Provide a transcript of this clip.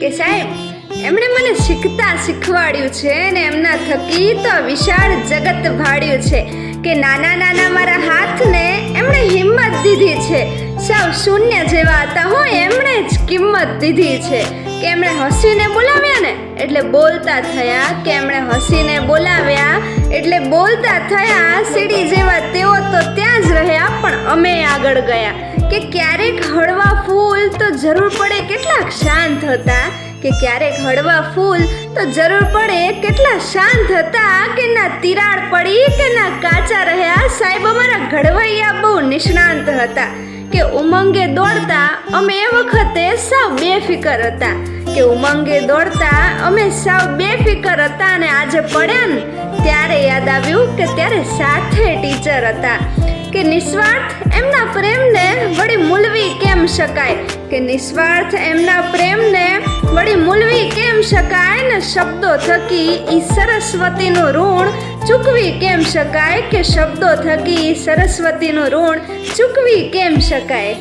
કે સાહેબ એમણે મને શીખતા શીખવાડ્યું છે ને એમના થકી તો વિશાળ જગત ભાળ્યું છે કે નાના નાના મારા હાથને એમણે હિંમત દીધી છે. સાવ શૂન્ય જેવા હતા હું એમણે જ કિંમત દીધી છે કે એમણે હસીને બોલાવ્યા ને એટલે બોલતા થયા, કે એમણે હસીને બોલાવ્યા એટલે બોલતા થયા. સીડી જેવા તેઓ તો ત્યાં જ રહ્યા પણ અમે આગળ ગયા. કે ક્યારેક હળવા ફૂલ તો જરૂર પડે કેટલાક શાંત હતા, કે ક્યારેક હળવા ફૂલ તો જરૂર પડે કેટલા શાંત હતા. કે ના તિરાડ પડી કે ના કાચા રહ્યા, સાહેબ અમારા ઘડવૈયા બહુ નિષ્ણાંત હતા. કે ઉમંગે દોડતા અમે એ વખતે સાવ બેફિકર હતા, કે ઉમંગે દોડતા અમે સાવ બેફિકર હતા. અને આજે પડ્યા ને ત્યારે યાદ આવ્યું કે ત્યારે સાથે ટીચર હતા. કે નિસ્વાર્થ એમના પ્રેમને વળી મૂલવી કેમ શકાય, કે નિસ્વાર્થ એમના પ્રેમને વળી મૂલવી કેમ શકાય ને શબ્દો થકી ઈ સરસ્વતીનું ઋણ ચૂકવી કેમ શકાય, કે શબ્દો થકી સરસ્વતીનું ઋણ ચૂકવી કેમ શકાય.